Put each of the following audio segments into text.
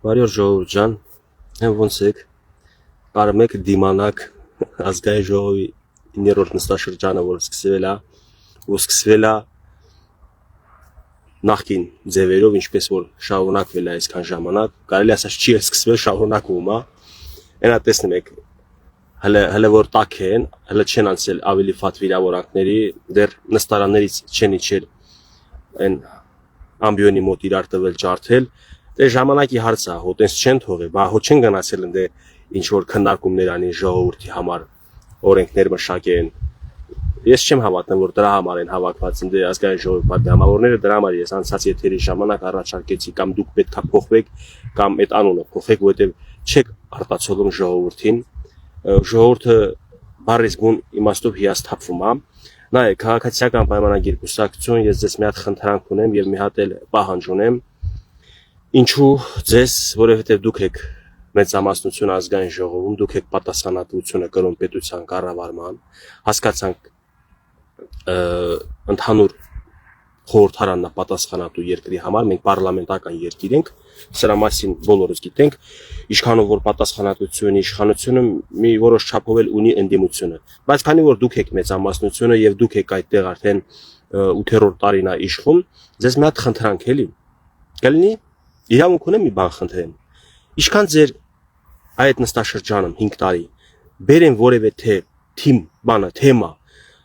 Բարի օր ժողովուրդ ջան, ոնց եք, կարում եք դիմանակ ազգային ժողովի 9-րդ նստաշրջանը, որ սկսվել է, ու սկսվել է նախկին ձևերով, ինչպես որ շարունակվել է այսքան ժամանակ, կարելի ասած չի սկսվել, շարունակվում է, այնա տեսնում եք, հələ որ տաք են, հələ չեն անցել ավելի ֆատ վիրավորանքների, դեռ նստարաններից չեն իջել այն ամբիոնի մոտ իրար տվել ջարդել, դե ժամանակի հարց է, հոտենց չեն թողել, բա հո չեն գնացել ընդ ինչ որ քննարկումներ անին ժողովրդի համար, օրենքներ մշակեն։ Ես չեմ հավատում, որ դրա համար են հավաքված ընդ ազգային ժողովի պատգամավորները, դրա համար ես անցած եթերի ժամանակ առաջարկեցի կամ դուք պետք է փոխվեք, կամ այդ անունը փոխեք, որովհետև չեք արտացոլում ժողովրդին, ժողովուրդը բառից բուն իմաստով հիասթափվում է։ Նայեք, քաղաքացիական պայմանագիր կուսակցություն, ես ձեզ մի հատ խնդրանք ունեմ եւ մի հատ էլ պահանջ ունեմ։ Ինչու ձեզ, որովհետեւ դուք եք մեծամասնություն ազգային ժողովում, դուք եք պատասխանատվությունը կրում պետության կառավարման, հասկացանք ընդհանուր խորհրդարանն է պատասխանատու երկրի համար, մենք պարլամենտական երկիր ենք, սրա մասին բոլորս գիտենք, իշխանով որ պատասխանատվությունը, իշխանությունը մի որոշ չափով էլ ունի ընդդիմությունը, բայց քանի որ դուք եք մեծամասնությունը եւ դուք եք այդտեղ արդեն 8-րդ տարին է իշխում, ձեզ մի հատ խնդրանք էլի, կլինի, իրավունք ունեմ մի բան խնդրեմ, ինչքան ձեր այդ նստաշրջանում 5 տարի բերեն որևէ թեմա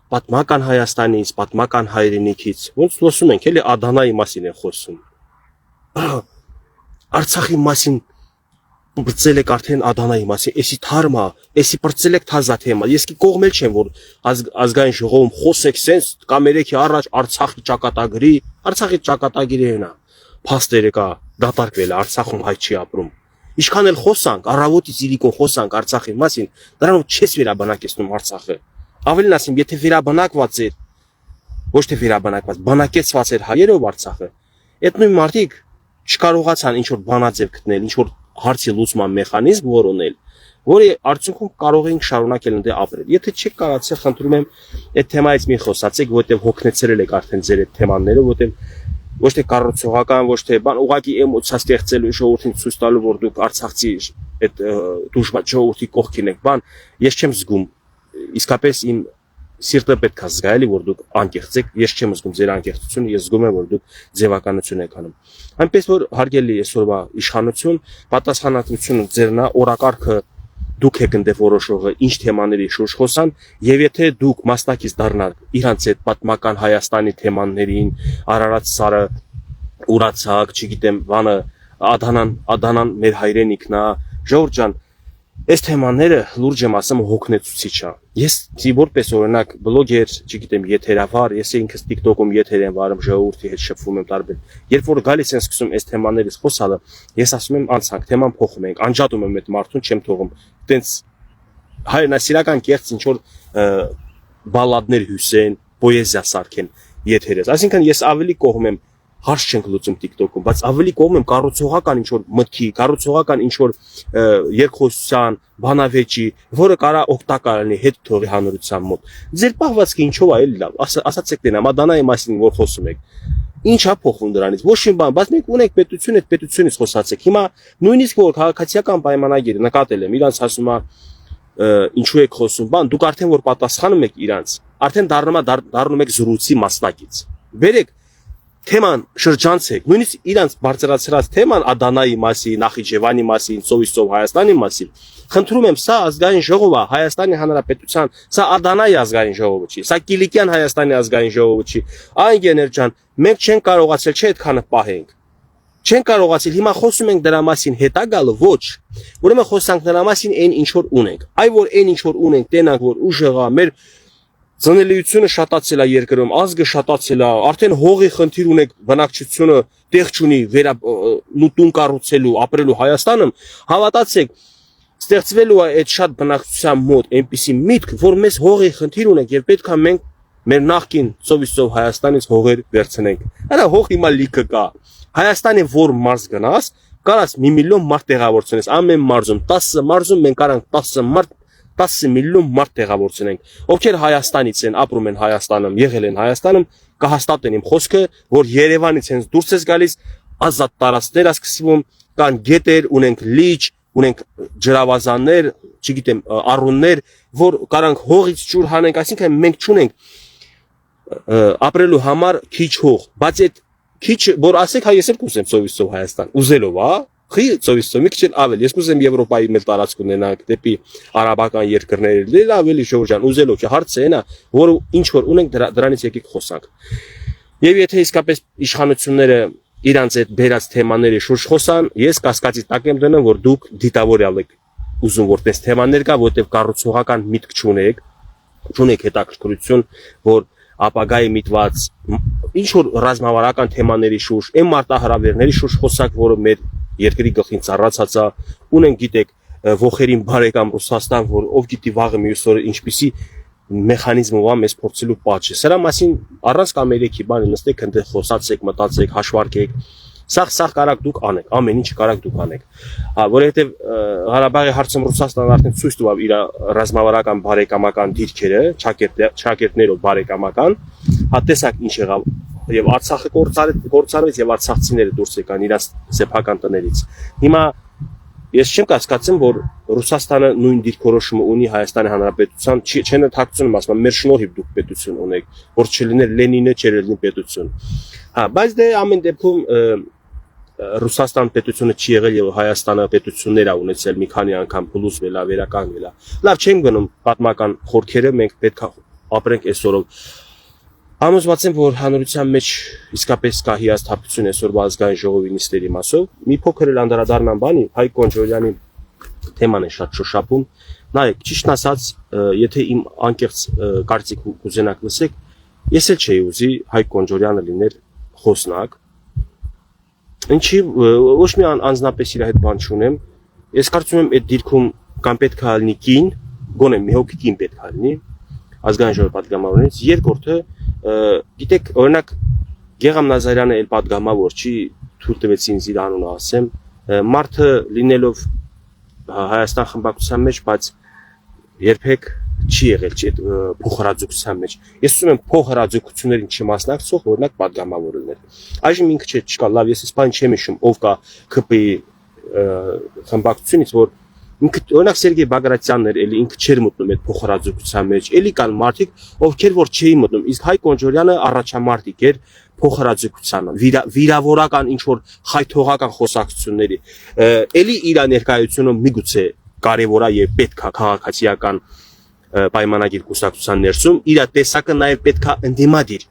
պատմական Հայաստանից, պատմական հայրենիքից, ոնց խոսում ենք, էլի Ադանայի մասին են խոսում։ Արցախի մասին բրծել եք արդեն Ադանայի մասին, էսի թարմա, էսի բրծել եք թազա թեմա։ Ես կողմել չեմ, որ ազգային ժողովում խոսեք սենց կամ երեքի առաջ Արցախի ճակատագիրն է։ Փաստերը կա, դատարկվել է, Արցախում հայ չի ապրում։ Ինչքան էլ խոսանք, առավոտից իրիկուն խոսանք Արցախի մասին, դրանով չես վերաբնակեցնում Արցախը։ Ավելին ասեմ, եթե վերաբնակված էր, ոչ թե վերաբնակված, բնակեցված էր հայերով Արցախը, այդ նույն մարդիկ չկարողացան ինչ որ բանաձև գտնել, ինչ որ հարցի լուծման մեխանիզմ որոնել, որի արդյունքում կարող էինք շարունակել ընդ ապրել։ Եթե չեք կարողացել, խնդրում եմ, այդ թեմայից մի խոսացեք, որտեղ հոգնեցրել եք արդեն ձեր այդ թեմաները, որտեղ ոչ թե կառուցողական, ոչ թե բան, ուղղակի էմոցիա ստեղծելու ժողովրդին ցույց տալու, որ դուք Արցախցի այդ դժվար ժողովրդի կողքին եք, բան, ես չեմ զգում, իսկապես իմ սիրտը պետք է զգա, որ դուք անկեղծ եք, ես չեմ զգում ձեր անկեղծությունը, ես զգում եմ, որ դուք ձևականություն եք անում։ Այնպես որ հարգելի այսօրվա իշխանություն, պատասխանատվությունը ձերն է, օրակարգը դուք եք ընդ որոշողը, ինչ թեմաների շուրջ խոսան, եւ եթե դուք մասնակից դառնաք իրանց այդ պատմական Հայաստանի թեմաներին, Արարատ սարը, Ուրացակ, չգիտեմ, բանը, Ադանան մեր հայրենիքն է, ժողովուրդ ջան, այս թեմաները լուրջ եմ ասում հոգնեցուցիչ է։ Ես որպես օրինակ բլոգեր, չգիտեմ, եթերավար, ես ինքս TikTok-ում եթեր եմ վարում, ժողովրդի հետ շփվում եմ տարբեր։ Երբ որ գալիս են սկսում այս թեմաներից խոսալը, ես ասում եմ անցանք, թեման փոխում ենք, անջատում եմ այդ մարդուն, չեմ թողում։ Տենց հայրենասիրական կեղծ ինչ որ բալադներ հյուսեն, պոեզիա սարքեն եթերից։ Այսինքն ես ավելի կողմ եմ հարց չենք լուծում TikTok-ում, բայց ավելի կողմ եմ կառուցողական ինչ որ մտքի, կառուցողական ինչ որ երկխոսության, բանավեճի, որը կարա օգտակար լինի հետ թողի հանրության մոտ։ Ձեր պահվածքը ինչով է էլի լավ, ասացեք դենա, Ադանայի մասին որ խոսում եք։ Ինչ է փոխվում դրանից, ոչ մի բան, բայց մենք ունենք պետություն, այդ պետությունից խոսացեք։ Հիմա նույնիսկ որ քաղաքացիական պայմանագիրը նկատել եմ, իրանց ասում է ինչու եք խոսում, բան, դուք արդեն որ պատասխանում եք իրանց, արդեն դառնում եք զրույցի մասնակից։ Բերեք թեման շրջանցեք, նույնիսկ իրանց բարձրացրած թեման Ադանայի մասին, Նախիջևանի մասին, Սովիսով Հայաստանի մասին, խնդրում եմ, սա ազգային ժողով է, Հայաստանի Հանրապետության, սա Ադանայի ազգային ժողովը չի, սա Կիլիկյան Հայաստանի ազգային ժողովը չի, այն գեներ ջան, մենք չենք կարողացել, չէ այդքանը պահենք, չենք կարողացել, հիմա խոսում ենք դրա մասին, հետա գալը ոչ, ուրեմն խոսանք դրա մասին այն ինչ որ ունենք, այ որ այն ինչ որ ունենք, տենանք որ ուժեղա, մեր ծնելիությունը շատացել է երկրում, ազգը շատացել է, արդեն հողի խնդիր ունեք, բնակչությունը տեղ չունի տուն կառուցելու, ապրելու Հայաստանում, հավատացեք, ստեղծվելու է այդ շատ բնակչության մոտ այնպիսի միտք, որ մեզ հողի խնդիր ունենք եւ պետք է մենք մեր նախկին Սովիսով Հայաստանից հողեր վերցնենք։ Արա հող հիմա լիքը կա։ Հայաստանի որ մարզ գնաս, կարաս 1 միլիոն մարդ տեղավորցնես, ամեն մարզում 10 մարզում մենք կարանք 10 միլիոն մարդ տեղավորցնենք, ովքեր Հայաստանից են, ապրում են Հայաստանում, եղել են Հայաստանում, կհաստատեն իմ խոսքը, որ Երևանից հենց դուրս ես գալիս, ազատ տարածքներ է սկսվում, կան գետեր, ունենք լիճ, ունենք ջրավազաններ, չգիտեմ, առուններ, որ կարանք հողից ջուր հանենք, այսինքն մենք չունենք ապրելու համար քիչ հող, բայց այդ քիչ, որ ասեք, հա ես էլ կուզեմ սովիսով Հայաստան, ուզելով, հա, խի սովիսով, մի քիչ ավել, ես կուզեմ Եվրոպայի մեծ տարածք ունենանք, դեպի արաբական երկրներ, ավելի շրջան, ուզելով, հարցը այն է, որ ինչ որ ունենք դրանից եկեք խոսանք։ Եվ եթե իսկապես իշխանությունները իրանց այդ բերած թեմաների շուրջ խոսան, ես կասկածի տակ եմ դնում, որ դուք դիտավորյալ եք ուզում որպես թեմաներ կա, որտեղ կառուցողական միտք չունեք հետաքրքրություն, որ ապագայի միտված ինչ որ ռազմավարական թեմաների շուրջ, այն մարտահրավերների շուրջ խոսակ, որը մեր երկրի գլխին ծառացած է, ունենք գիտեք ողերին բարեկամ Ռուսաստան, որ ով գիտի վաղը մյուս օրը ինչպիսի մեխանիզմով է մեզ փորձելու պատժը։ Սրա մասին առանց կամերեքի բանը նստեք, ընդ խոսացեք, մտածեք, հաշվարկեք։ Սաղ կարակ դուք անեք, ամեն ինչ կարակ դուք անեք։ Որովհետև Ղարաբաղի հարցում Ռուսաստանը արդեն ցույց տվավ իր ռազմավարական բարեկամական դիրքերը, ճակերտներով բարեկամական, տեսակ ինչ եղավ, եւ Արցախը կորցարվեց եւ արցախցիները դուրս եկան իրաց սեփական տներից։ Հիմա ես չեմ կասկածում, որ Ռուսաստանը նույն դիրքորոշումը ունի Հայաստանի Հանրապետության, չեն թաքցնում, ասում մեր շնորհիվ դուք պետություն ունեք, որ չլիներ Լենինը, չլինի պետություն։ Բայց դե ամեն դեպքում Ռուսաստան պետությունը չի եղել եւ Հայաստանը պետություններ ա ունեցել մի քանի անգամ փլուզվել ա, վերականգնել ա։ Լավ չենք գնում պատմական խորքերը, մենք պետք է ապրենք այսօրով։ Համոզված եմ, որ հանրության մեջ իսկապես կա հիասթափություն այսօրվա ազգային ժողովի նիստերի մասով։ Մի փոքր էլ անդրադառնամ բանի, Հայկ Կոնջորյանի թեման է շատ շոշափում։ Նայեք, ճիշտ ասած, եթե իմ անկեղծ կարծիք կուզենաք լսեք, ես էլ չէի ուզի Հայկ Կոնջորյանը լիներ խոսնակ։ Ինչի ոչ մի անձնապես իր հետ բան չունեմ։ Ես կարծում եմ այդ դիրքում կամ պետք է լինի կին, գոնե մի հոգի կին պետք է լինի ազգային ժողովի պատգամավորներից, երկրորդը գիտեք, օրինակ Գեգամ Նազարյանը էլ պատգամավոր չի, թույլ տվեց ինձ իր անունը ասեմ, մարդը լինելով Հայաստան խմբակցության մեջ, բայց երբեք չի եղել փոխհրաձգության մեջ։ Ես ուզում եմ փոխհրաձգություններին չմասնակցող, օրինակ պատգամավոր լինել։ Այժմ ինքը չկա, լավ, ես բան չեմ հիշում, ով կա ԿՊ-ի խմբակցությունից, որ ինքը օրինակ Սերգեյ Բագրատյանն էր, էլի ինքը չէր մտնում այդ փոխհրաձգության մեջ։ Էլի կան մարդիկ, ովքեր որ չէին մտնում, իսկ Հայկ Կոնջորյանը առաջամարտիկ էր փոխհրաձգությանը, վիրավորական ինչ որ խայթողական խոսակցությունների։ Էլի իր ներկայությունը միգուցե կարևոր է եւ պետք է քաղաքացիական պայմանագիր կուսակցության ներսում, իր տեսակը նաեւ պետք է ընդդիմադիր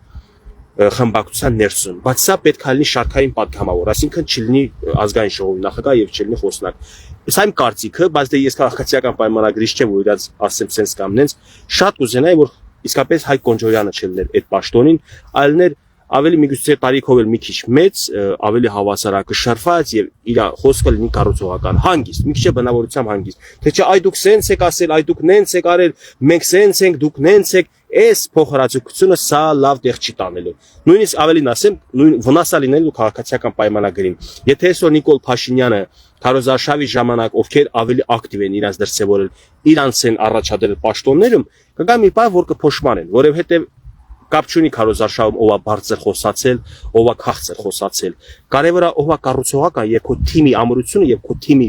խմբակցության ներսում, բայց սա պետք է լինի շարքային պատգամավոր, այսինքն չլինի ազգային ժողովի նախագահ եւ չլինի խոսնակ։ Սա իմ կարծիքը, բայց դե ես քաղաքացիական պայմանագրիչ չեմ, որ իրաց ասեմ sense կամ նենց, շատ կուզենայի, որ իսկապես Հայկ Կոնջորյանը չլիներ այդ պաշտոնին, այլներ ավելի միգուցե տարիքով էլ մի քիչ մեծ, ավելի հավասարակշռված եւ իր խոսքը լինի կառուցողական, հանգիստ, մի քիչ բնավորությամբ հանգիստ։ Թե չէ այ դուք սենց եք ասել, այ դուք նենց եք արել, մենք սենց ենք, դուք նենց եք, այս փոխհրաձգությունը սա լավ տեղ չի տանելու։ Նույնիսկ ավելին ասեմ, նույն վնասա լինելու քաղաքացիական պայմանագրին։ Եթե այսօր Նիկոլ Փաշինյանը Քարոզարշավի ժամանակ ովքեր ավելի ակտիվ են իրանց դրսևորել, իրանց են առաջադրել պաշտոններում, կգա մի բան, որ կփոշմանեն, որովհետեւ կապ չունի Քարոզարշավում ով է բարձր խոսացել, ով է քաղցր խոսացել։ Կարևորը ով է կառուցողական եւ քո թիմի ամրությունը եւ քո թիմի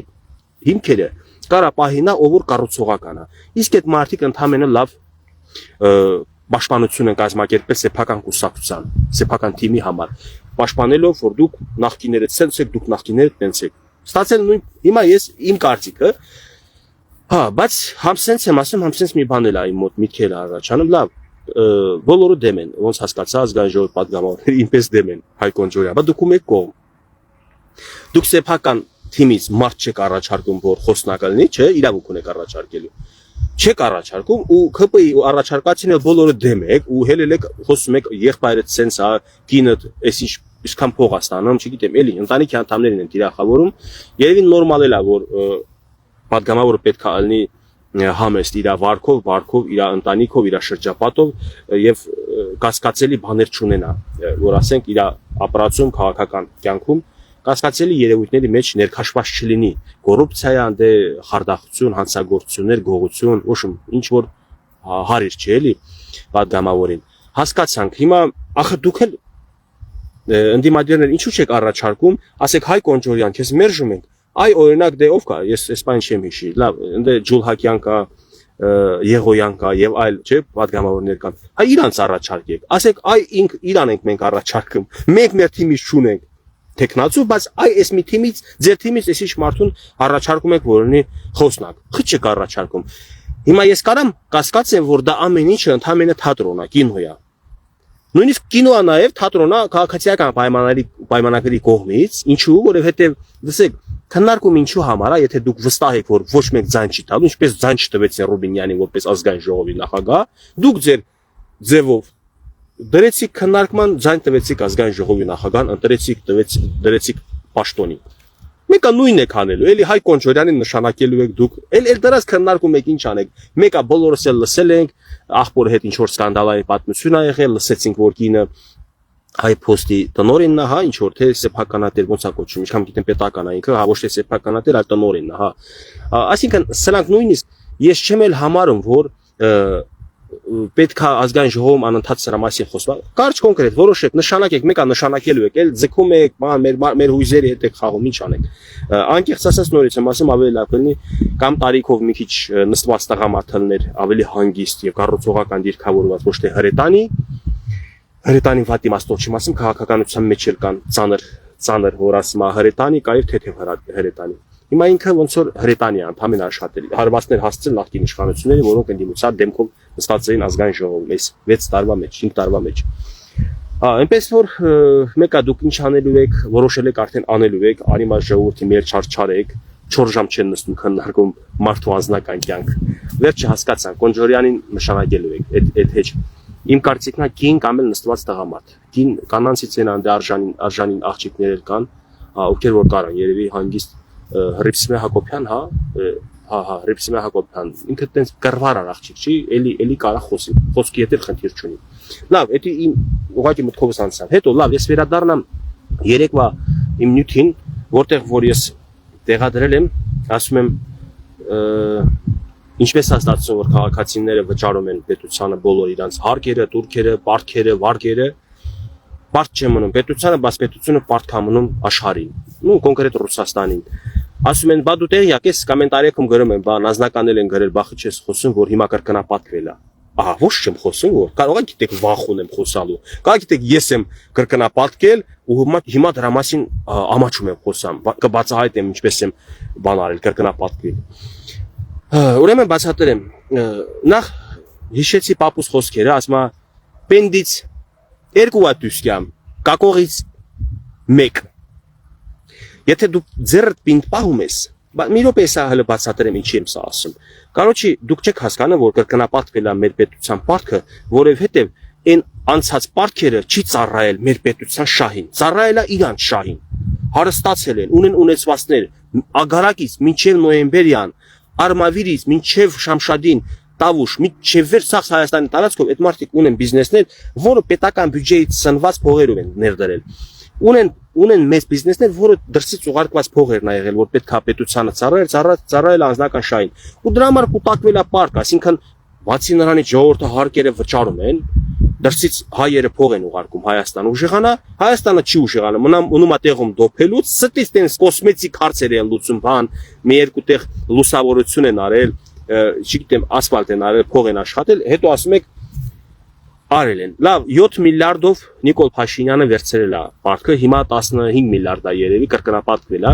հիմքերը կարա պահինա ով որ կառուցողական է։ Իսկ այդ մարդիկ ընդհանրապես լավ պաշտպանություն են կազմակերպել սեփական կուսակցության, սեփական թիմի համար, պաշտպանելով որ դուք նախկիներդ ցենց եք, դուք նախկիներդ տենց եք։ Ստացել նույն հիմա ես իմ կարծիքը, հա, բայց համ սենց եմ ասում, համ սենց մի բան էլ է իմ մոտ միտքեր առաջանում, լավ, բոլորը դեմ են, ոնց հասկացա ազգային ժողովի պատգամավորները ինպես դեմ են Հայկ Կոնջորյանը, բայց դուք ում եք կողմ։ Դուք սեփական թիմից մարդ չեք առաջարկում, որ խոսնակը լինի, չէ, իրավունք ունեք առաջարկելու։ Չեք առաջարկում ու ԿՊ-ի առաջարկածին էլ բոլորը դեմ եք ու հելել եք խոսում եք եղբայրդ սենց է, կինդ այսինչ իսկան փող է ստանում, չգիտեմ, էլի ընտանիքի անդամներին են դիրախավորում։ Երևի նորմալ է, որ պատգամավորը պետք է լինի համեստ իր վարքով, իր ընտանիքով, իր շրջապատով եւ կասկածելի բաներ չունենա, որ ասենք իր ապրածում քաղաքական կյանքում կասկածելի երևույթների մեջ ներքաշված չլինի կոռուպցիա, անդե խարդախություն, հանցագործություններ, գողություն, ոչմ ինչ որ հարիր չէ էլի պատգամավորին։ Հասկացանք, հիմա ախր դուք էլ ընդդիմադիրներ ինչու չեք առաջարկում, ասեք Հայկ Կոնջորյան, քեզ մերժում ենք, Այ օրինակ դե ով կա, ես Իսպան չեմ հիշի, լավ, ընդ Ջուլհակյան կա, Եղոյան կա եւ այլ, չէ, պատգամավորներ կան։ Հայ իրանց առաջարկեք։ Ասեք, այ ինք իրան ենք մենք առաջարկում։ Մենք մեր թիմից չունենք տեխնացու, բայց այ այս մի թիմից, ձեր թիմից էսի մարդուն առաջարկում եք, որ ունի խոսնակ։ Խիչ չեք առաջարկում։ Հիմա ես կարամ կասկածեմ, որ դա ամեն ինչը ընդհանրապես թատրոն է, կինո է։ Նույնիսկ կինոը նաև թատրոնա քաղաքացիական պայմանագրի կողմից, ինչու, որովհետև դասեք քննարկում ինչու համար է, եթե դուք վստահ եք, որ ոչ մեկ ձայն չի տալու, ինչպես ձայն չտվեցին Ռուբինյանին որպես ազգային ժողովի նախագահ, դուք ձեր ձևով դրեցիք քննարկման, ձայն տվեցիք ազգային ժողովի նախագահան, ընտրեցիք, դրեցիք պաշտոնի։ Մեկը նույնն եք անելու, էլի Հայ Կոնչորյանին նշանակելու եք դուք, էլ դրանց քննարկում եք ինչ անեք։ Մեկը բոլորս էլ լսել ենք, աղբորի հետ ինչ որ սկանդալային պատմություն ա եղել, լսեցինք որ կինը Հայ Փոստի տնօրենն է, հա, ինչ որ թե սեփականատեր ոնց է կոչվում, ինչքան գիտեմ պետական է ինքը, հա, ոչ թե սեփականատեր, այլ տնօրենն է, հա։ Այսինքն սրանք նույնիսկ ես չեմ էլ համարում, որ պետք է ազգային ժողովում անընդհատ սրա մասին խոսալ։ Կարճ կոնկրետ որոշեք, նշանակեք, մեկը նշանակելու եք, էլ ձգում եք, մեր հույզերի հետ եք խաղում, ինչ անեք։ Անկեղծ ասած նորից եմ ասում, ավելի լավ կլինի կամ տարիքով մի քիչ նստված տղամարդներ ավելի հանգիստ եւ կառուցողական դիրքավորված, ոչ թե հրետանի վատի մաստոչի մասին քաղաքականության մեջ էլ կան ծանր որ ասում է հրետանի կա եւ թեթև հրետանի։ Հիմա ինքը ոնց որ հրետանի է ընդհանրեն աշխատել, հարվածներ հասցրել նախկին իշխանությունների, որոնք ընդդիմության դեմքով նստած էին ազգային ժողովում, այս 6 տարվա մեջ, 5 տարվա մեջ։ Այնպես որ մեկը դուք ինչ անելու եք, որոշել եք արդեն անելու եք, անիմաց ժողովրդի մեր չարչարեք, 4 ժամ չեն նստում քննարկում մարդու անձնական կյանք։ Վերջը հասկացան, Կոնջորյանին նշանակելու եք, այդ հեչ։ Իմ կարծիքն է կին կամ էլ նստված տղամարդ։ Կին կանանցից են անդե արժանին աղջիկներ էլ կան, ովքեր որ կարան երևի հանգիստ Հռիփսիմե Հակոբյան, հա, Հռիփսիմե Հակոբյան, ինքը տենց կռվար աղջիկ չի, էլի կարա խոսի, խոսքի հետ էլ խնդիր չունի։ Լավ, դա իմ ուղղակի մտքովս անցավ։ Հետո լավ, ես վերադառնամ երեկվա իմ նյութին, որտեղ որ ես տեղադրել եմ, ասում եմ, ինչպես է ստացվում, որ քաղաքացիները վճարում են պետությանը բոլոր իրանց հարկերը, տուրքերը, պարտքերը, վարկերը, պարտ չեմ մնում պետությանը, բայց պետությունը պարտ կա մնում աշխարհին, նու կոնկրետ Ռուսաստանին։ Ասում են, բա դու տեղյակ ես, կոմենտարիքում գրում են, բա անձնականել են գրել, բախի չես խոսում, որ հիմա կրկնապատկվել է։ Ահա, ոչ չեմ խոսում, որ կարող եք գիտեք վախուն եմ խոսալու։ Կարող գիտեք ես եմ կրկնապատկել ու հիմա դրա մասին ամաչում եմ խոսամ, կբացահայտեմ ինչպես եմ բան արել, կրկնապատկվել։ Ուրեմն բացատրեմ, նախ հիշեցի պապուս խոսքերը, ասում է պենդից 2 ատուսկամ, կակողից 1։ Եթե դու ձեռդ պինդ պահում ես, մի րոպե սա հələ բացատրեմ ինչի եմ սա ասում։ Կարոջի դուք չեք հասկանում, որ կրկնապատկվել է մեր պետության պարտքը, որովհետև այն անցած պարտքերը չի ծառայել մեր պետության շահին, ծառայել է իրանց շահին։ Հարստացել են, ունեն ունեցվածներ, ագարակից մինչև նոյեմբերյան, Արմավիրից մինչև Շամշադին, Տավուշ, մինչև Վերսախ Հայաստանի տարածքով այդ մարդիկ ունեն բիզնեսներ, որը պետական բյուջեից սնված փողերով են ներդրել։ Ունեն մեծ բիզնեսներ, որը դրսից ուղարկված փողերն ա եղել, որ պետք է պետությանը ծառայել անձնական շահին։ Ու դրա համար կուտակվել է պարկ, այսինքն բացի նրանից ժողովուրդը հարկերը վճարում են, դրսից հայերը փող են ուղարկում Հայաստան ուժեղանա, Հայաստանը չի ուժեղանա, մնում է տեղում դոփելուց, ստից տենց կոսմետիկ հարցեր են լուծում, բան, մի երկու տեղ լուսավորություն են արել, չգիտեմ, ասֆալտ են արել, փող են աշխատել, հետո ասում եք արել են։ Լավ, 7 միլիարդով Նիկոլ Փաշինյանը վերցրել է պարտքը, հիմա 15 միլիարդ է երևի կրկնապատկվել է։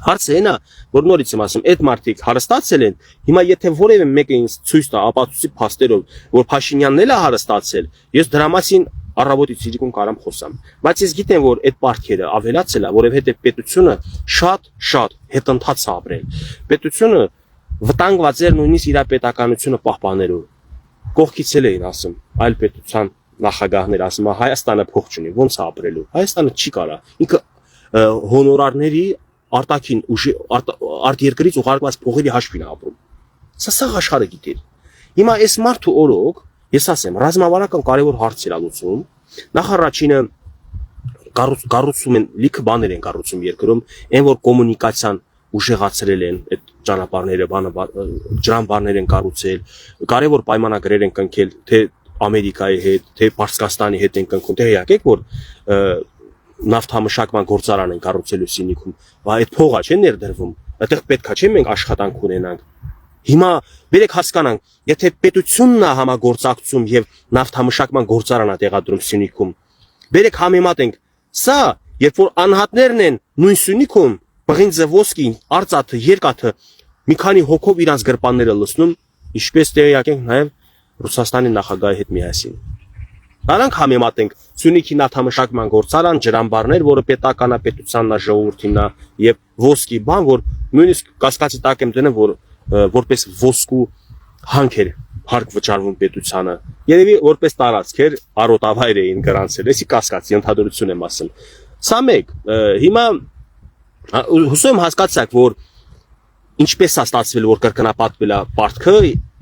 Հարցը այն է, որ նորից եմ ասում, այդ մարդիկ հարստացել են, հիմա եթե որևէ մեկը ինձ ցույց տա ապացույցի փաստերով, որ Փաշինյանն էլ է հարստացել, ես դրա մասին առավոտից իրիկուն կարամ խոսամ։ Բայց ես գիտեմ, որ այդ պարտքերը ավելացել է, որովհետև պետությունը շատ հետընթաց է ապրել։ Պետությունը վտանգված էր նույնիսկ իր պետականությունը պահպանելու։ Կողքից էլ էին ասում, այլ պետության նախագահներ ասում, Հայաստանը փող չունի, ո՞նց է ապրելու։ Հայաստանը չի կարա։ Ինքը հոնորարների արտաքին արտերկրից ուղարկված փողերի հաշվին է ապրում։ Սա աշխարհը գիտեր։ Հիմա այս մարդու օրոք, ես ասեմ, ռազմավարական կարևոր հարցեր ա լուծում։ Նախ առաջինը կառուցում են լիքը բաներ են կառուցում երկրում, այն որ կոմունիկացիան ուժեղացրել են այդ ճանապարհները, ջրամբարներ են կառուցել, կարևոր պայմանագրեր են կնքել թե Ամերիկայի հետ, թե Պարսկաստանի հետ են կնքում։ Դե եկեք որ նավթամշակման գործարան են կառուցելու Սյունիքում, բայց այդ փողը չէ ներդրվում, այդտեղ պետքա չէ մենք աշխատանք ունենանք։ Հիմա բերեք հասկանանք, եթե պետությունն է համագործակցում եւ նավթամշակման գործարան է տեղադրում Սյունիքում, բերեք համեմատենք, սա երբ որ անհատներն են նույն Սյունիքում, Բղինձը, Ոսկին, Արծաթը, Երկաթը մի քանի հոգով իրանց գրպանները լցնում, ինչպես տեղյակ ենք նաեւ Ռուսաստանի նախագահի հետ միասին։ Նրանք համեմատենք Սյունիքի նավթամշակման գործարան, ջրամբարներ, որը պետականապետությանն է, ժողովրդինն է, եւ ոսկի բան, որ նույնիսկ կասկածի տակ եմ դնում, որ որպես ոսկու հանքեր հարկ վճարվում պետությանը։ Երևի որպես տարածք էր արոտավայր էին գրանցել, էսի կասկածի ընդհանրություն եմ ասում։ Սա մեկ, հիմա հուսով եմ հասկացաք, որ ինչպես է ստացվել, որ կրկնապատկվել է պարտքը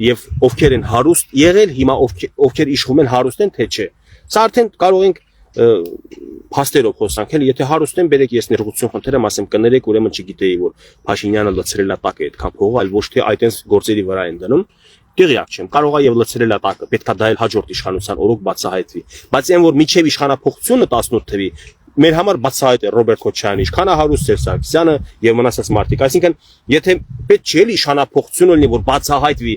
եւ ովքեր են հարուստ եղել, հիմա ովքեր իշխում են հարուստ են, թե չէ։ Սա արդեն կարող ենք փաստերով խոսանք, էլ եթե հարուստ են, բերեք ես ներողություն խնդրեմ, ասեմ կներեք, ուրեմն չգիտեի, որ Փաշինյանը լցրել է տակը այդքան փողը, այլ ոչ թե այդպես գործերի վրա են դնում։ Տեղյակ չեմ, կարող է եւ լցրել է տակը, պետքա դա էլ հաջորդ իշխանության օրոք բացահայտվի։ Բայց այն որ միջև իշխանափոխությունը 18 թվի մեր համար բացահայտ է Ռոբերտ Քոչարյանը, ինչքան է հարուստ էր Սարգսյանը եւ մնացած մարդիկ, այսինքն եթե պետք չէ իշխանափոխություն լինի, որ բացահայտվի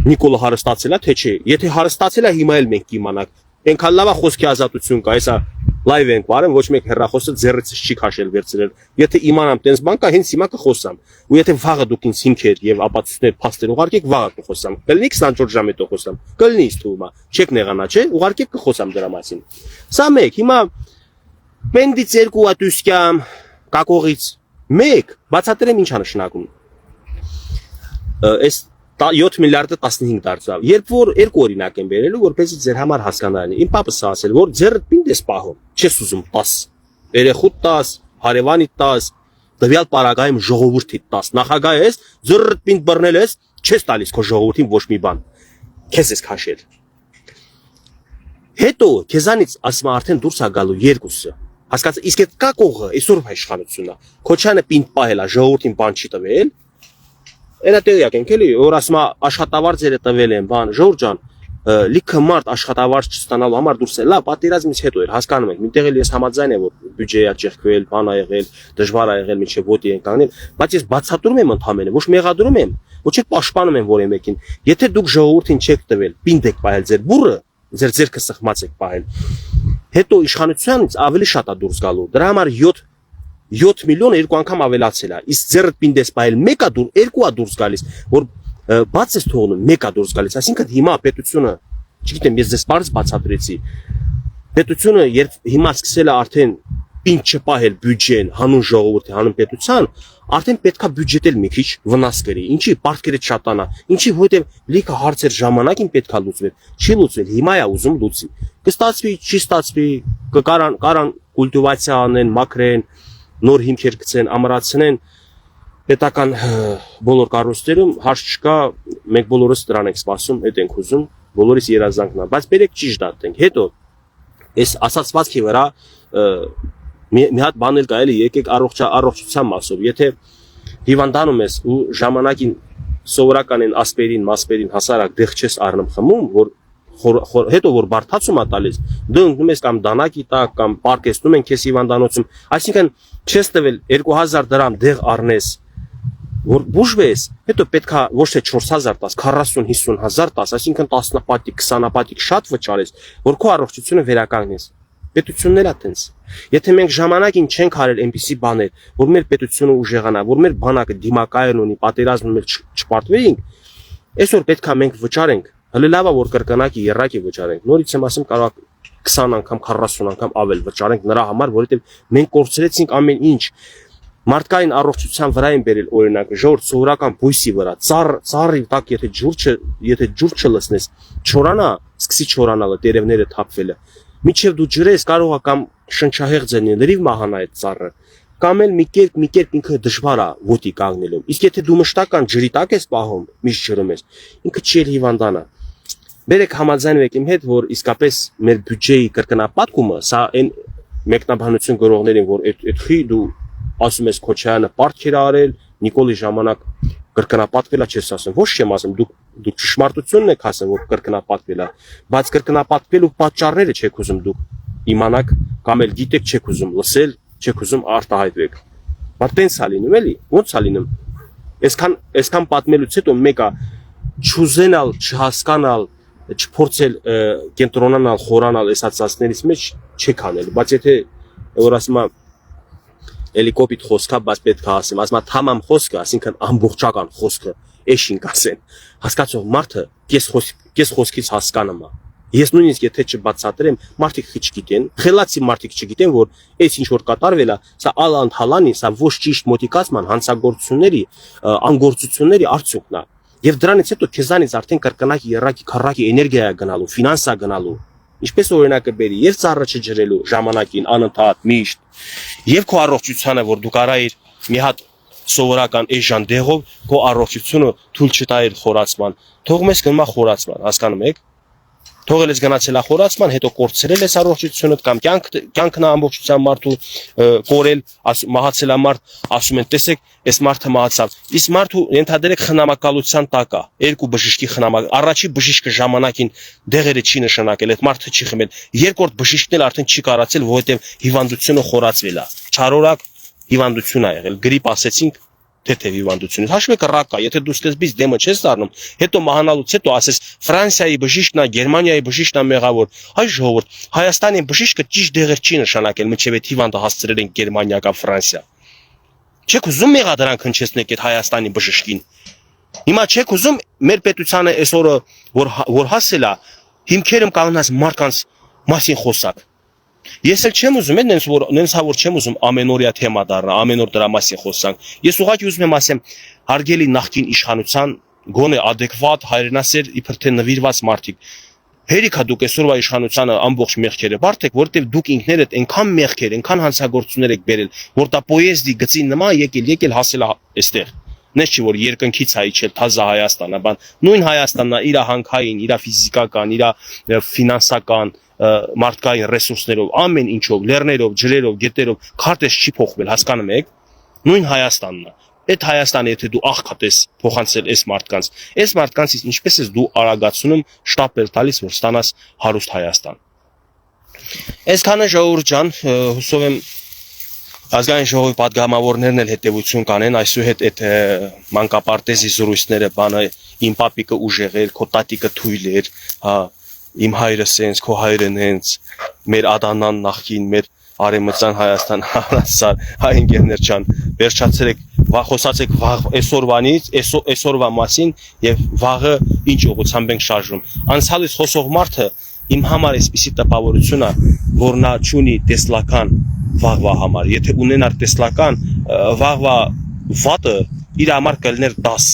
Նիկոլը հարստացել է, թե չէ, եթե հարստացել է հիմա էլ մենք կիմանանք, այնքան լավ է խոսքի ազատություն կա, հեսա լայվ ենք բարեմ, ոչ մեկ հեռախոսը ձեռից չի քաշել վերցրել, եթե իմանամ տենց բան կա, հենց հիմա կխոսամ, ու եթե վաղը դուք ինձ հիմքեր եւ ապացույցներ փաստեր ուղարկեք, վաղը կխոսամ, կլինի 24 ժամ հետո խոսամ, կլինի ինձ թվում է, չեք նեղանա, չէ, ուղարկեք կխոսամ դրա մասին։ Սա մեկ, հիմա Պենդից 2 ատուսկամ, կակողից 1, բացատրեմ ինչ է նշանակում։ Այս 7 միլիարդը 15 դարձավ։ Երբ որ երկու օրինակ եմ բերելու, որպեսզի ձեր համար հասկանալի։ Իմ պապս ասել, որ ձեռդ պինդ ես պահում, չես ուզում 10, երեխուդ 10, հարևանի 10, տվյալ պարագայում ժողովրդի 10։ Նախագահ ես, ձեռդ պինդ բռնել ես, չես տալիս քո ժողովրդին ոչ մի բան։ Քեզ ես քաշել։ Հետո քեզանից ասում արդեն դուրս է գալու երկուսը։ Հասկացա, իսկ այդ կակողը այսօր իշխանությունն է։ Քոչյանը պինդ պահել է, ժողովրդին բան չի տվել։ Էնա տեղյակ ենք էլի, որ ասում է աշխատավարձերը տվել են, բան, Ժորժ ջան, լիքը մարդ աշխատավարձ չստանալու համար դուրս է։ Լավ, պատերազմից հետո էր, հասկանում եք, մինտեղ էլ ես համաձայն եմ, որ բյուջեը է ճեղքվել, բան ա եղել, դժվար ա եղել, մինչև ոտի են կանգնել, բայց ես բացատրում եմ ընդհանրապես, ոչ մեղադրում եմ, ոչ էլ պաշտպանում եմ որ մեկին։ Եթե դուք ժողովրդին չեք տվել, պինդ եք պահել ձեր բուրը, ձեր ձեռքը սխմած եք պահել, հետո իշխանությունից ավելի շատ է դուրս գալու։ Դրա համար 7 միլիոն երկու անգամ ավելացել է։ Իսկ ձեռդ պինդ ես պահել, մեկը դուր, երկու է դուրս գալիս, որ բաց ես թողնում, մեկը դուրս գալիս։ Այսինքն հիմա պետությունը, չգիտեմ, ես ձեզ բարձ բացատրեցի։ Պետությունը երբ հիմա սկսել է արդեն պինդ չպահել բյուջեն, հանուն ժողովրդի, հանուն պետության, արդեն պետքա բյուջետել մի քիչ վնաս կրի։ Ինչի պարտքերը չատանա։ Ինչի որտեղ լիքը հարցեր ժամանակին պետքա լուծվել։ Չի լուծվել, հիմա է ուզում լուծի։ Կստացվի, չի ստացվի, կարան կուլտիվացիա անեն, մաքրեն, նոր հիմքեր գցեն, ամրացնեն պետական բոլոր կառույցներում, հարց չկա, մենք բոլորս դրան ենք սպասում, հետ ենք ուզում, բոլորիս երազանքն է, բայց բերեք ճիշտ դատենք։ Հետո այս ասացվածքի վրա մի հատ բան էլ կա, էլի եկեք առողջության մասով, եթե հիվանդանում ես ու ժամանակին սովորական են ասպերին, մասպերին հասարակ դեղ չես առնում խմում, որ հետո որ բարթացում է տալիս, դու ընկնում ես կամ դանակի տակ կամ պարկեստում են քեզ հիվանդանոցում, այսինքն չես տվել 2000 դրամ դեղ առնես, որ բուժվես, հետո պետքա ոչ թե 4000 տաս, 40-50 հազար տաս, այսինքն 10 պատիկ, 20 պատիկ շատ վճարես, որ քո առողջությունը վերականգնես։ Պետությունն է տենց։ Եթե մենք ժամանակին չենք արել այնպիսի բաներ, որ մեր պետությունը ուժեղանա, որ մեր բանակը դիմակայեն ունի, պատերազմում էլ չպարտվեինք, այսօր պետքա մենք վճարենք։ Հələ լավ է որ կրկնակի երրակի վճարենք։ Նորից եմ ասում կարող 20 անգամ, 40 անգամ ավել վճարենք նրա համար, որովհետև մենք կորցրեցինք ամեն ինչ։ Մարդկային առողջության վրա են բերել օրինակ ժողովրդ սովորական բույսի վրա, ծառի տակ եթե ջուր չլցնես, չորանա, սկսի չորանալը, տերևները թափվելը։ Միջև դու ջրես կարող է կամ շնչահեղձ լինի, լրիվ մահանա այդ ծառը, կամ էլ մի կերպ ինքը դժվար է ոտի կանգնելուն։ Իսկ եթե դու մշտական ջրի տակ ես պահում, միշտ ջրում ես, ինքը չի հիվանդանա։ Բերեք համաձայնվեք իմ հետ, որ իսկապես մեր բյուջեի կրկնապատկումը, սա այն մեկնաբանություն գրողներին, որ այդ խի դու ասում ես Քոչարյանը պարտքեր արել, Նիկոլի ժամանակ կրկնապատկվել է, չես ասում, ոչ չեմ ասում, դուք ճշմարտությունն եք ասում, որ կրկնապատկվել է, բայց կրկնապատկվելու պատճառները չեք ուզում դուք իմանաք կամ էլ գիտեք չեք ուզում լսել, չեք ուզում արտահայտվեք։ Բայց տենց է լինում էլի, ո՞նց է լինում։ Այսքան պատմելուց հետո մեկը չուզենալ, չհասկանալ, չփորձել կենտրոնանալ, խորանալ այս ասածներից մեջ չեք անել, բայց եթե որ ասում եմ էլի կոպիտ խոսքա, բայց պետք է ասեմ, ասում եմ թամամ խոսքը, այսինքն ամբողջական խոսքը, էշին կասեն։ Հասկացող մարդը կես խոսքից հասկանում է։ Ես նույնիսկ եթե չբացատրեմ, մարդիկ չգիտեն, խելացի մարդիկ չգիտեն, որ այս ինչ որ կատարվել է, սա ալանթալանի, սա ոչ ճիշտ մոտիկացման հանցագործությունների, անգործությունների արդյունքն է։ Եվ դրանից հետո քեզանից արդեն կրկնակի երակի քառակի էներգիա է գնալու, ֆինանսա գնալու։ Ինչպես օրինակը բերի, եւ ծառը չջրելու ժամանակին անընդհատ միշտ, եւ քո առողջությանը, որ դու կարայիր մի հատ սովորական էժան դեղով քո առողջությունը թույլ չտայիր խորացման, թող մեզ գնա խորացման, հասկանում եք։ Թողել ես գնացել ախորացման, հետո կորցրել ես առողջությունդ կամ կյանքն ամբողջությամբ մարդու կորել, մահացել մարդ, ասում են, տեսեք, այս մարդը մահացավ։ Իսկ մարդու ենթադրեք խնամակալության տակ է, երկու բժիշկի խնամակ, առաջի բժիշկը ժամանակին դեղերը չի նշանակել, այդ մարդը չի խմել, երկրորդ բժիշկն էլ արդեն չի կարացել, որովհետև հիվանդությունը խորացվել է։ Չարորակ հիվանդություն է եղել, գրիպ ասեցինք, թեթև հիվանդությունից։ Հաշվեք ռակա, եթե դու սկզբից դեմը չես դառնում, հետո մահանալուց հետո ասես Ֆրանսիայի բժիշկն է, Գերմանիայի բժիշկն է մեղավոր։ Հայ ժողովուրդ, Հայաստանի բժիշկը ճիշտ դեղեր չի նշանակել, մինչև այդ հիվանդը հասցրել են Գերմանիա կամ Ֆրանսիա։ Չեք ուզում մեղադրանք հնչեցնեք այդ Հայաստանի բժշկին։ Հիմա չեք ուզում մեր պետությանը այսօրը որ հասել է, հիմքերում կանգնած մարդկանց մասին խոսակ։ Ես էլ չեմ ուզում, նենց որ չեմ ուզում ամենօրյա թեմա դառնա, ամեն օր դրա մասին խոսանք։ Ես ուղղակի ուզում եմ ասեմ, հարգելի նախկին իշխանության գոնե adekvat հայրենասեր իբր թե նվիրված մարդիկ։ Հերիքա դուք այսօրվա իշխանությանը ամբողջ մեղքերը բարդեք, որտեղ դուք ինքներդ այնքան մեղքեր, այնքան հանցագործություններ եք բերել, որ դա պոեզդի գծին նման եկել հասել այստեղ։ Նես չի որ երկնքից հայ չէ, թազա Հայաստանը, բան նույն Հայաստանն է իր հանքային, իր ֆիզիկական, իր ֆինանսական մարդկային ռեսուրսներով, ամեն ինչով, լեռներով, ջրերով, գետերով, քարտեզ չի փոխվել, հասկանում եք։ Նույն Հայաստանն է։ Այդ Հայաստանը եթե դու աղքատես փոխանցել այս մարդկանցից ինչպես ես դու արագացնում շտապել տալիս, որ ստանաս հարուստ Հայաստան։ Այսքանը ժողովուրդ ջան, հուսով եմ ազգային ժողովի պատգամավորներն էլ հետևություն կանեն, այսուհետ այդ մանկապարտեզի զրույցները, բանը իմ պապիկը ուժեղ էր, քո տատիկը թույլ էր, հա, իմ հայրը սենց, քո հայրը նենց, մեր Ադանան նախքին, մեր Արեմտյան Հայաստան, հայ ընկերներ ջան, վերջացրեք, խոսացեք այսօրվա մասին եւ վաղը ինչ ուղղությամբ ենք շարժում։ Անցյալից խոսող մարդը իմ համար էսպիսի տպավորություն է, որ նա չունի տեսլական վաղվա համար, եթե ունենար տեսլական վաղվա վատը իր համար կլներ 10։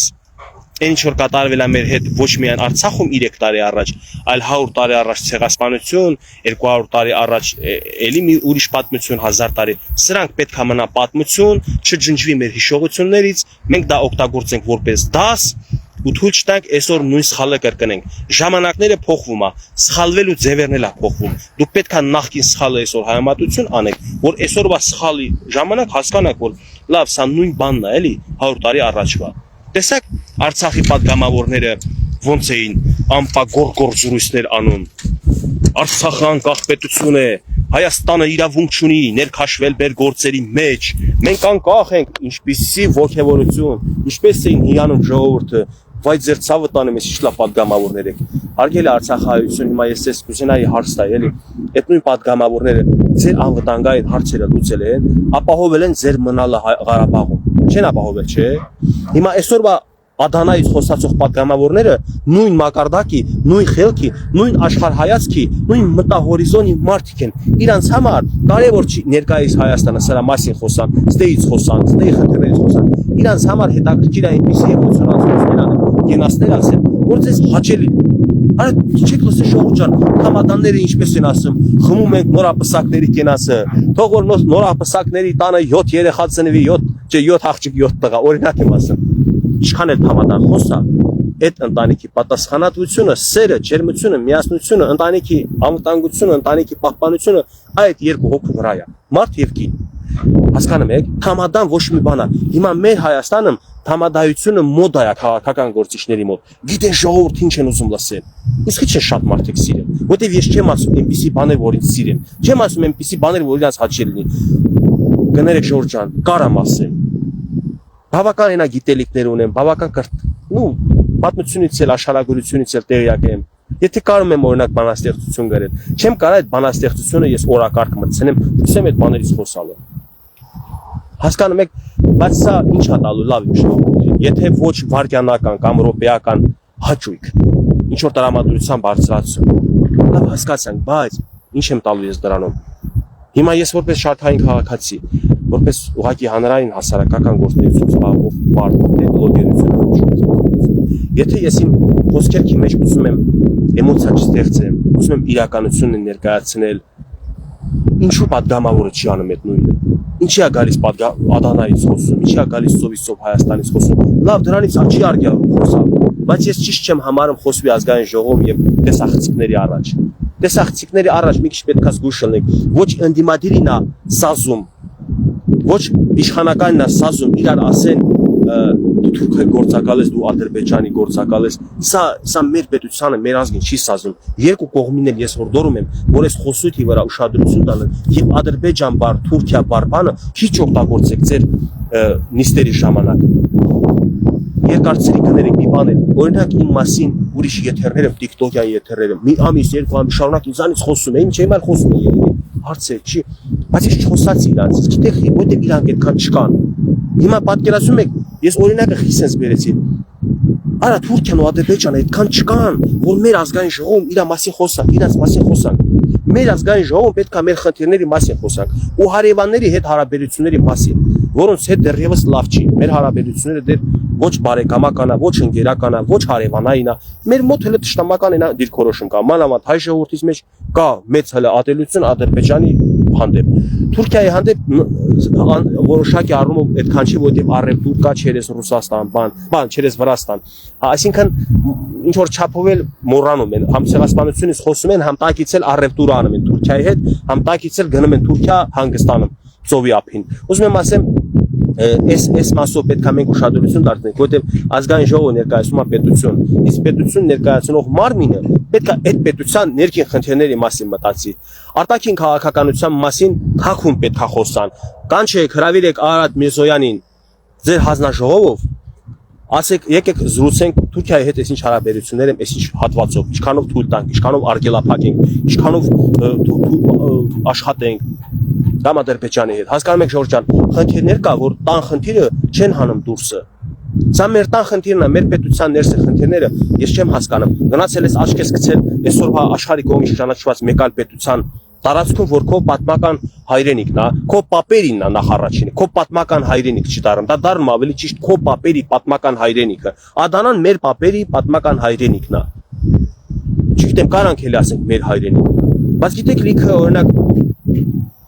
Այն ինչ որ կատարվել է մեր հետ ոչ միայն Արցախում 3 տարի առաջ, այլ 100 տարի առաջ ցեղասպանություն, 200 տարի առաջ էլի մի ուրիշ պատմություն, 1000 տարի։ Սրանք պետք է մնա պատմություն, չջնջվի մեր հիշողություններից, մենք դա օգտագործենք որպես դաս ու թույլ չտանք այսօր նույն սխալը կրկնենք։ Ժամանակները փոխվում է, սխալվելու ձևերն էլ է փոխվում։ Դուք պետք է նախքին սխալը այսօր հայամատություն անեք, որ այսօրվա սխալի ժամանակ հասկանաք, որ լավ, սա նույն բանն է, էլի 100 տարի առաջվա։ Տեսեք Արցախի պատգամավորները ոնց էին ամպագորգոր զրույցներ անում։ Արցախը անկախ պետություն է, Հայաստանը իրավունք չունի ներքաշվել մեր գործերի մեջ։ Մենք անկախ ենք, ինչպիսի ողջավորություն, ինչպես էին հիանում ժողովուրդը, վայ ձեր ցավը տանում ես իշլա պատգամավորներ եք։ Հարգելի Արցախահայություն, հիմա ես ես կուզենայի հարց տալ, էլի։ Այդ նույն պատգամավորները ձեր անվտանգային հարցերը լուծել են, ապահովել են ձեր մնալը Ղարաբաղում։ Չեն ապահովել, չէ՞։ Հիմա այսօրվա Ադանայից խոսացող պատգամավորները նույն մակարդակի, նույն խելքի, նույն աշխարհայացքի, նույն մտահորիզոնի մարդիկ են։ Իրանց համար կարևոր չի ներկայիս Հայաստանը սրա մասին խոսան, ստեից խոսան, ստեի խնդիրներից խոսան։ Իրանց համար հետաքրքիր է այնպիսի էմոցիոնալություններ անեն, կենասներ ասեն, որ ձեզ հաճելի։ Արա չեք լսել ժողովուրդ ջան, համադանները ինչպես են ասում, խմում ենք նորապսակների կենասը, թող որ նորապսակների տանը 7 երեխա ծնվի, 7 աղջիկ 7 տղա, օրինակ եմ ասում։ Ինչքան էլ համադան խոսա, այդ ընտանիքի պատասխանատվությունը, սերը, ջերմությունը, միասնությունը, ընտանիքի անվտանգությունը, ընտանիքի պահպանությունը այդ երկու հոգու վրա է, մարդ եւ կին։ Հասկանում եք, թամադան ոչ մի բան է։ Հիմա մեր Հայաստանում թամադայությունը մոդա է քաղաքական գործիչների մոտ։ Գիտեն ժողովուրդը ինչ են ուզում լսել։ Իսկ ինչ է շատ մարդիկ սիրեն։ Որտեվ ես չեմ ասում այնպիսի բաներ, որ ինձ սիրեն։ Չեմ ասում այնպիսի բաներ, որ իրաց հաճելի լինի։ Գներեք Ժորժ ջան, կարամ ասեմ։ Բավական այնա գիտելիքներ ունեմ, բավական պատմությունից էլ աշխարհագրությունից էլ տեղյակ եմ։ Եթե կարող եմ օրինակ բանաստեղծություն գրել, չեմ կարող այդ բանաստեղծությունը ես օրակարգ մտցնեմ, դուսեմ այդ բաներից խոսալը։ Հասկանում եք, բայց սա ինչ է տալու լավ ինչ։ Եթե ոչ վարքյանական կամ ռոպեական հաճույք, ինչ որ տրամադրության բարձրացում, լավ հասկացանք, բայց ինչ եմ տալու ես դրանում։ Հիմա ես որպես շարքային քաղաքացի, որպես ուղղակի հանրային հասարակական գործունեություն զբաղվող մարդ, բլոգերություն, եթե ես իմ խոսքերի մեջ ուզում եմ էմոցիա չստեղծեմ, ուզում եմ իրականությունն ներկայացնել, ինչու պատգամավորը չի անում այդ նույնը։ Ինչի է գալիս Ադանայից խոսում, ինչի է գալիս Սովիսով Հայաստանից խոսում։ Լավ, դրանից չի արգելում խոսալ, բայց ես ճիշտ չեմ համարում խոսվի ազգային ժողովում եւ տեսախցիկների առաջ։ Տեսախցիկների առաջ մի քիչ պետք է զգուշ լինենք, ոչ ընդդիմադիրին է սազում, ոչ իշխանականն է սազում, իրար ասեն դու թուրք գործակալ ես, դու ադրբեջանի գործակալ ես, սա մեր պետությանը, մեր ազգին չի սազում։ Երկու կողմին էլ ես հորդորում եմ, որ այս խոսույթի վրա ուշադրություն տալն եւ Ադրբեջան բառ, Թուրքիա բառ բանը քիչ օգտագործեք ձեր նիստերի ժամանակ։ Երկարծերի գներեք մի բան էլ, օրինակ իմ մասին ուրիշ եթերները, TikTok-յան եթերները, մի ամիս, երկու ամիս շարունակ ինձանից խոսում էին, չէ՞ այլ խոսում էին, հարց է, չի, բայց ես չխոսացի իրանց, գիտեք, որտեղ իրանք այդքան չկան։ Հիմա պատկերացնում եք, ես օրինակը խիսենց բերեցի։ Արա Թուրքիան ու Ադրբեջանը այդքան չկան, որ մեր ազգային ժողովում իր մասին խոսանք, իրաց մասին խոսանք։ Մեր ազգային ժողովում պետք է մեր խնդիրների մասին խոսանք ու հարևանների հետ հարաբերությունների մասին, որոնց հետ դեռևս լավ չի։ Մեր հարաբերությունները դեռ ոչ բարեկամական է, ոչ ընկերական է, ոչ հարևանային է։ Մեր մոտ հələ ճշտամական այնա դիրքորոշում կա։ Մանավանդ հայ ժողովրդից մեջ կա մեծ հələ ատելություն Ադրբեջանի հանդեպ։ Թուրքիայի հանդեպ որոշակի առումով այդքան չի, որտեղ առևտուր կա չերես Ռուսաստան, բան չերես Վրաստան։ Այսինքն ինչ որ չափով էլ մոռանում են, համ ցեղասպանությունից խոսում են, համ տակից էլ առևտուր անում են Թուրքիայի հետ, համ տակից էլ գնում են Թուրքիա Հանգստանում, ծովի ափին։ Ուզում եմ ասեմ, այս մասով պետք է մենք ուշադրություն դարձնենք, որտեղ ազգային ժողովը ներկայացնում է պետություն, իսկ պետություն ներկայացնող մարմինը պետք է այդ պետության ներքին խնդիրների մասին մտածի, արտաքին քաղաքականության մասին թաքուն պետք է խոսան, կանչեք, հրավիրեք Արարատ Միրզոյանին ձեր հանձնաժողովով, ասեք, եկեք զրուցենք Թուրքիայի հետ այսինչ հարաբերություններ եմ, այսինչ հատվածով, ինչքանով թույլ տանք, ինչքանով արգելափակենք, ինչքանով աշխատենք կամ Ադրբեջանի հետ։ Հասկանում եք Ժորժ ջան, խնդիրներ կա, որ տան խնդիրը չեն հանում դուրսը։ Սա մեր տան խնդիրն է, մեր պետության ներսի խնդիրները, ես չեմ հասկանում։ Գնացել ես աչք ես գցել այսօրվա աշխարհի կողմից ճանաչված մեկ այլ պետության տարածքում, որ քո պատմական հայրենիքն է, քո պապերին է նախ առաջինը, քո պատմական հայրենիք չի դառնում, դա դառնում ավելի ճիշտ քո պապերի պատմական հայրենիքը։ Ադանան մեր պապերի պատմական հայրենիքն է։ Չգիտեմ, կարանք էլ ասենք մեր հայրենիքն է։ Բայց գիտեք, լիքը օրինակ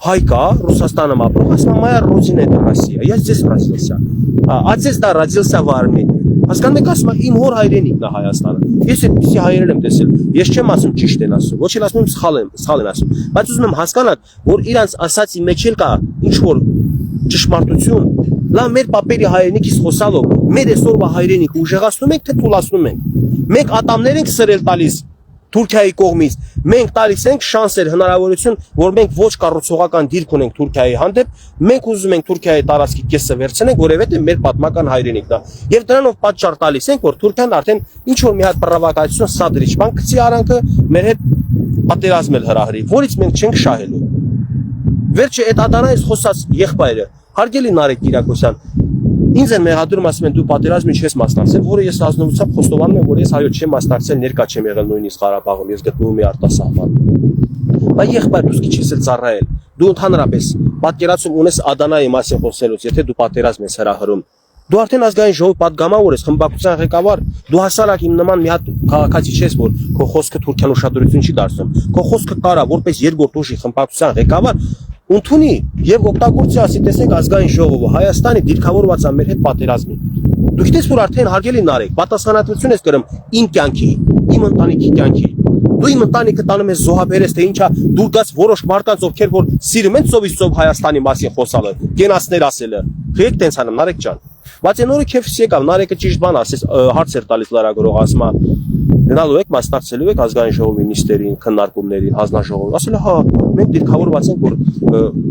հայ կա, Ռուսաստանում ապրող, ասում է, «Моя родина это Россия, я здесь родился». Отец да родился в Армении։ Հասկանում եք, ասում է, իմ հոր հայրենիքն է Հայաստանը։ Ես այդպիսի հայերեր եմ տեսել։ Ես չեմ ասում ճիշտ են ասում, ոչ էլ ասում եմ սխալ եմ ասում, բայց ուզում եմ հասկանալ, որ իրանց ասացի մեջ էլ կա ինչ որ ճշմարտություն։ Լավ, մեր պապերի հայրենիքից խոսալով, մեր այսօրվա հայրենիքը ուժեղացնում ենք, թե թուլացնում ենք։ Մենք ատամներ ենք սրել տալիս Թուրքիայի կողմից, մենք տալիս ենք շանսեր, հնարավորություն, որ մենք ոչ կառուցողական դիրք ունենք Թուրքիայի հանդեպ, մենք ուզում ենք Թուրքիայի տարածքի կեսը վերցնենք, որովհետև մեր պատմական հայրենիքն է։ Եվ դրանով պատճառ տալիս ենք, որ Թուրքիան արդեն ինչ որ մի հատ պրովոկացիոն սադրիչ բան գցի արանքը մեր հետ պատերազմել հրահրի, որից մենք չենք շահելու։ Վերջը այդ Ադանայից խոսած եղբայրը, հարգելի Նարեկ Կիրակոսյան, ինձ են մեղադրում, ասում են դու պատերազմի չես մասնակցել, որը ես ազնվությամբ խոստովանում եմ, որ ես այո չեմ մասնակցել, ներկա չեմ եղել նույնիսկ Ղարաբաղում, ես գտնվում եմ արտասահմանում։ Բայց եղբայր դու սկիչ ես ծառայել, դու ընդհանրապես պատկերացում ունես Ադանայի մասին խոսելուց, եթե դու պատերազմ ես հրահրում, դու արդեն ազգային ժողովի պատգամավոր ես, խմբակցության ղեկավար, դու հասարակ իմ նման մի հատ քաղաքացի չես, որ քո խոսքը Թուրքիան ուշադրություն չի դարձնում, քո խոսքը կարա որպես երկրորդ ուժի խմբակցության ղեկավար ընդունի եւ օգտագործի, ասի տեսեք ազգային ժողովը Հայաստանի դիրքավորված է մեր հետ պատերազմի։ Դու գիտես, որ արդեն հարգելի Նարեկ, պատասխանատվություն ես կրում իմ կյանքի, իմ ընտանիքի կյանքի, Դու իմ ընտանիքը տանում ես զոհաբերես, թե ինչա դու գաց որոշ մարդկանց ովքեր որ սիրում են ծովից ծով Հայաստանի մասին խոսալը, կենացներ ասելը։ Ղեք տենց անեմ, Նարեկ ջան։ Բայց այն օրը քեֆս եկավ, Նարեկը ճիշտ բան ասես, հարցեր տալիս լրագրող, ասում է գնալու եք, մասնակցելու եք ազգային ժողովի նիստերին, քննարկումներին, հանձնաժողովին, ասել է հա, մենք դիրքավորված ենք, որ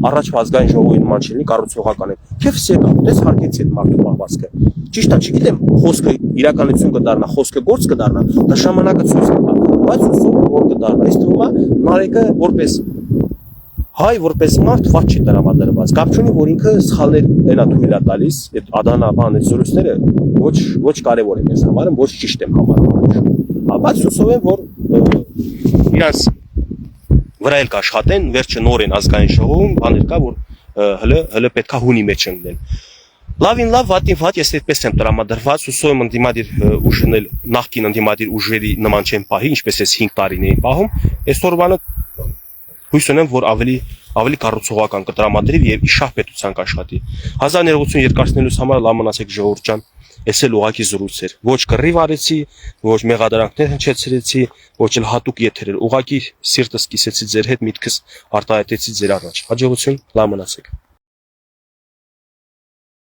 առաջվա ազգային ժողովի նման չլինի, կառուցողական ենք։ Քեֆս եկավ, դες հարգեցի այդ մարդու պահվածքը։ Ճիշտ է, չգիտեմ, խոսքը իրականություն կդառնա, խոսքը գործ կդառնա, դա ժամանակը ցույց կտա, բայց ուսում որ կդառնա, այս թվում է Նարեկը որպես հայ որպես մարդ ված չի տրամադրված։ Կապ չունի, որ ինքը սխալներ այնա թույլ է տալիս, այդ Ադանա բան այդ զորույցները ոչ կարևոր են ես համարում, ոչ ճիշտ եմ համարում։ Բայց հուսով եմ, որ իրանց վրա էլ կաշխատեն, վերջը նոր են ազգային ժողովում, բաներ կա, որ հələ պետքա հունի մեջ ընկնեն։ Լավին լավ, վատին վատ, ես այդպես եմ տրամադրված, հուսով եմ ընդդիմադիր ուժն էլ նախկին ընդդիմադիր ուժերի նման չեն պահի, ինչպես էս 5 տարին էին պահում, այսօր բանը հույս ունեմ, որ ավելի կառուցողական կտրամադրի եւ իշահ պետության կաշխատի։ 1000 ներողություն երկարացնելուց համար լավ մնացեք ժողովուրդ ջան, ես էլ ուղակի զրույց էր։ Ոչ կռիվ արեցի, ոչ մեղադրանքներ հնչեցրեցի, ոչ էլ հատուկ եթերեր։ Ուղակի սիրտս կիսեցի ձեր հետ, միտքս արտահայտեցի ձեր առաջ։ Հաջողություն, լավ մնացեք։